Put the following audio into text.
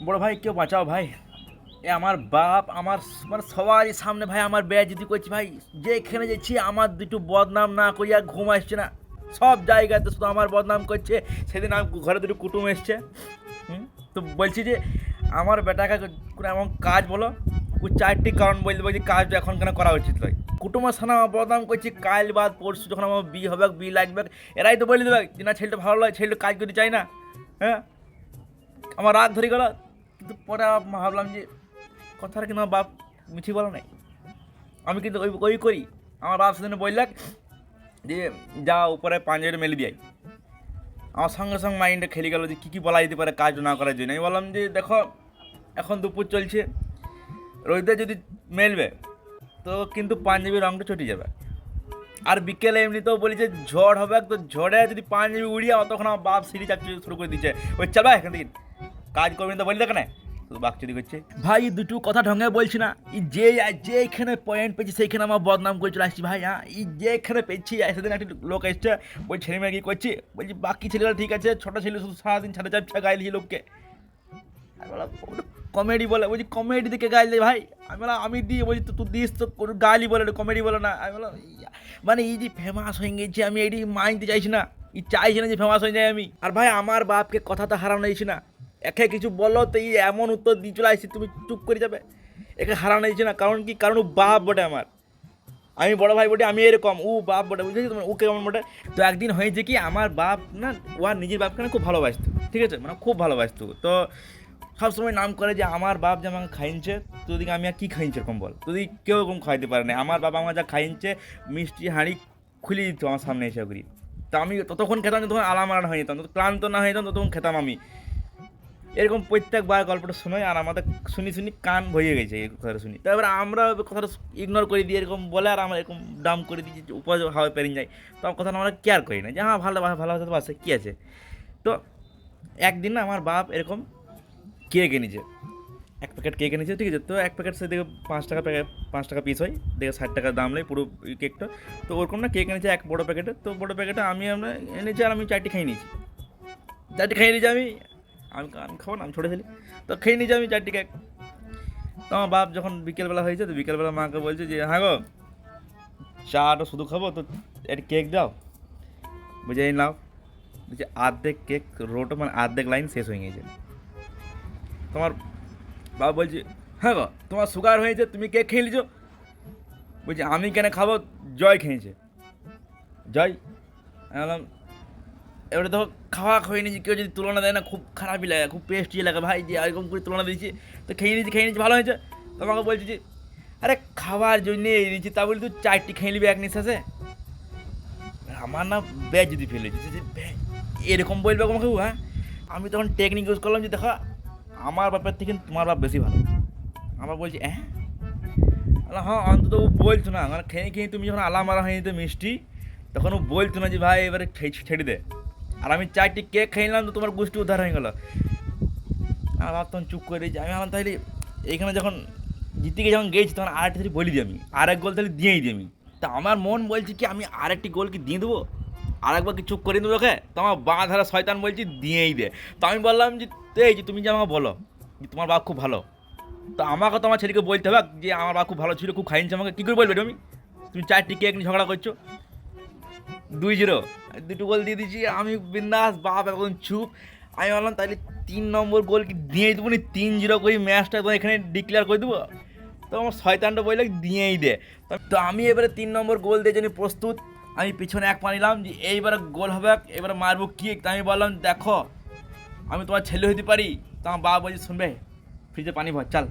বড় ভাই কেউ বাঁচাও ভাই। এ আমার বাপ আমার মানে সবারই সামনে ভাই আমার বেয়াদবি করছি ভাই। যেখানে যাচ্ছি আমার দুটো বদনাম না করিয়া ঘুম আসছে না। সব জায়গাতে শুধু আমার বদনাম করছে। সেদিন আমার ঘরে দুটো কুটুম এসছে। তো বলছি যে আমার বেটাকে কোনো এমন কাজ বলো। ও চারটি কারণ বলতে যে কাজটা এখন কেন করা উচিত নয়। কুটুমের সামনে আমার বদনাম করছি, কাল বাদ পরশু যখন আমার বিয়ে হবে বিয়ে লাগবে এরাই তো বলে দেবে যে না ছেলেটা ভালো লাগে, ছেলেটা কাজ করতে চাই না। হ্যাঁ, আমার রাগ ধরে গেল। কিন্তু পরে ভাবলাম যে কথাটা কিন্তু আমার বাপ মিঠি বলা নাই। আমি কিন্তু ওই ওই করি। আমার বাপ সেদিন বললাক যে যা উপরে পাঞ্জাবিটা মেলে দিয়ে। আমার সঙ্গে সঙ্গে মাইন্ডে খেলে গেল যে কী বলা যেতে পারে কাজ না করার জন্য। আমি বললাম যে দেখো এখন দুপুর চলছে, রোদে যদি মেলবে তো কিন্তু পাঞ্জাবির রঙটা চটে যাবে। আর বিকেলে এমনিতেও বলি যে ঝড় হবে, তো ঝড়ে যদি পাঞ্জাবি উড়িয়ে তখন আমার বাপ সিঁড়ি চাকরি শুরু করে দিচ্ছে। ওই চালবা এখান থেকে কাজ করবেন তো বলি দেখ না, শুধু বাকচুরি করছে ভাই। দুটো কথা ঢঙ্গে বলছি না, এই যেখানে পয়েন্ট পেয়েছি সেইখানে আমার বদনাম করে চলে আসছি ভাই। হ্যাঁ, এই যেখানে পেয়েছি সেদিন একটা লোক এসছে, ওই ছেলে মেয়ে কি করছি বলছি বাকি ছেলেরা ঠিক আছে, ছোটো ছেলে শুধু সারাদিন ছাড়ে চাপছা গাইল লোককে। আমি বললাম কমেডি বলে, বলছি কমেডি দিকে গাইলে ভাই। আমি বললাম আমি দিই, বলছি তো তুই দিস তো কোনো গালি বলে কমেডি বলে না। আমি বললাম মানে এই যে ফেমাস হয়ে গেছি আমি, এটি মানতে চাইছি না। এই চাইছি না যে ফেমাস হয়ে যায় আমি। আর ভাই আমার বাপকে কথা তো হারানো দিয়েছি না। একে কিছু বলো তো এই এমন উত্তর দিয়ে চলে আসছি তুমি চুপ করে যাবে। একে হারানো দিয়েছি না, কারণ কি, কারণ ও বাপ বটে আমার। আমি বড় ভাই বটে, আমি এরকম, ও বাপ বটে, বুঝেছি তোমার, ওকে কেমন বটে। তো একদিন হয়েছে কি, আমার বাপ না ও আর নিজের বাপকে না খুব ভালোবাসতো, ঠিক আছে, মানে খুব ভালোবাসতো। তো সবসময় নাম করে যে আমার বাপ যে আমাকে খাইছে, তো ওদিকে আমি আর কী খাইছে এরকম বল, তো কেউ এরকম খাইতে পারে না। আমার বাবা আমার যা খাইছে মিষ্টি হাঁড়ি খুলে দিত আমার সামনে এসে করি। তো আমি ততক্ষণ খেতাম যতক্ষণ আলাম হয়ে যেতাম, ক্লান্ত না হয়ে যেতাম ততক্ষণ খেতাম আমি। এরকম প্রত্যেকবার গল্পটা শুনে আর আমাদের শুনি শুনি কান ভরিয়ে গেছে এই কথাটা শুনি। তারপর আমরা কথাটা ইগনোর করে দিই, এরকম বলে আর আমরা এরকম ডাম করে দিই যে উপর হাওয়া পেরিয়ে যায়। তো কথাটা আমরা কেয়ার করি না যে হ্যাঁ ভালো ভালোবাসা তো বাসে কী আছে। তো একদিন না আমার বাপ এরকম কেক এনেছে, এক প্যাকেট কেক এনেছে, ঠিক আছে। তো এক প্যাকেট সে দেখে 5 টাকা প্যাকেট, 5 টাকা পিস হয়, দেখে 60 টাকা দাম নেই পুরো কেকটা। তো ওরকম না কেক এনেছে এক বড়ো প্যাকেটে। তো বড়ো প্যাকেটে আমরা এনেছি আর আমি 4টি খেয়ে নিয়েছি। 4টি খেয়ে নিয়েছি আমি। আমি খাবো না, আমি ছোটো ছেলে। তো খেয়ে নিয়েছি আমি 4টি কেক। তো আমার বাপ যখন বিকেলবেলা হয়েছে, তো বিকেলবেলা মাকে বলছে যে হ্যাঁ গো চাটা শুধু খাবো তো একটা কেক দাও। বুঝে এই নাও। বলছে আর্ধেক কেক রোটো মানে আর্ধেক লাইন শেষ হয়ে গেছে। তোমার বাবা বলছে হ্যাঁ গো তোমার সুগার হয়েছে, তুমি কেক খেয়ে নিছো। বলছি আমি কেন খাবো, জয় খেয়েছে। জয়, আমি বললাম এবারে দেখো খাওয়া খেয়ে নিয়েছি, কেউ যদি তুলনা দেয় না খুব খারাপই লাগে, খুব পেস্টি লাগে ভাই, যে এরকম করে তুলনা দিয়েছি। তো খেয়ে নিয়েছি ভালো হয়েছে। তোমাকে বলছি যে আরে খাওয়ার জন্যে এনেছি, তা বলি তুই 4টি খেয়ে নিবি এক নিঃশ্বাসে। আমার না ব্যাজ যদি ফেলেছি যে এরকম বলবে আমাকে। হ্যাঁ, আমি তখন টেকনিক ইউজ করলাম যে দেখো আমার বাপের থেকে তোমার বাপ বেশি ভালো। আমার বলছি হ্যাঁ, হ্যাঁ অন্তত ও বলছো না, মানে খেয়ে খেয়ে তুমি যখন আলামারা হয়ে যেত মিষ্টি, তখন ও বলছো না যে ভাই এবারে ছেড়ে দে। আর আমি 4টি কেক খেয়ে নিলাম তো তোমার গোষ্ঠী উদ্ধার হয়ে গেলো। আমার তখন চুপ করে দিয়েছি। আমি আমার তাহলে এইখানে যখন জিতে গিয়ে যখন গেছি তখন আরেকটা তাহলে বলি দিই, আমি আরেক গোল তাহলে দিয়েই দিই আমি। তা আমার মন বলছে কি আমি আরেকটি গোল কি দিয়ে দেবো, আরেকবার কি চুপ করে দেবো ওকে। তো আমার বাঁ ধারা শয়তান বলছি দিয়েই দে। তো আমি বললাম যে এই যে তুমি যে আমাকে বলো যে তোমার বাপ খুব ভালো, তো আমাকে তো আমার ছেলেকে বলতে হবে যে আমার বাপ খুব ভালো ছিল, খুব খাইছে আমাকে। কী করে বলবে তুমি, তুমি 4টি কেক নিয়ে ঝগড়া করছো। 2-0 দুটো গোল দিয়ে দিচ্ছি আমি বিন্দাস, বাপ একদম চুপ। আমি বললাম তাহলে 3 নম্বর গোল কি দিয়ে দেবো নি, 3-0 করে ম্যাচটা তো এখানে ডিক্লেয়ার করে দেবো। তো আমার শয়তানটা বললে দিয়েই দে। তো আমি এবারে 3 নম্বর গোল দিয়ে জন্য প্রস্তুত। আমি পিছনে এক পা নিলাম যে এইবারে গোল হবে, এবারে মারবো কিক। তা আমি বললাম দেখো আমি তোমার ছেলে হইতে পারি। তো আমার বাবা বলছে শুনবে ফ্রিজে পানি ভর চাল।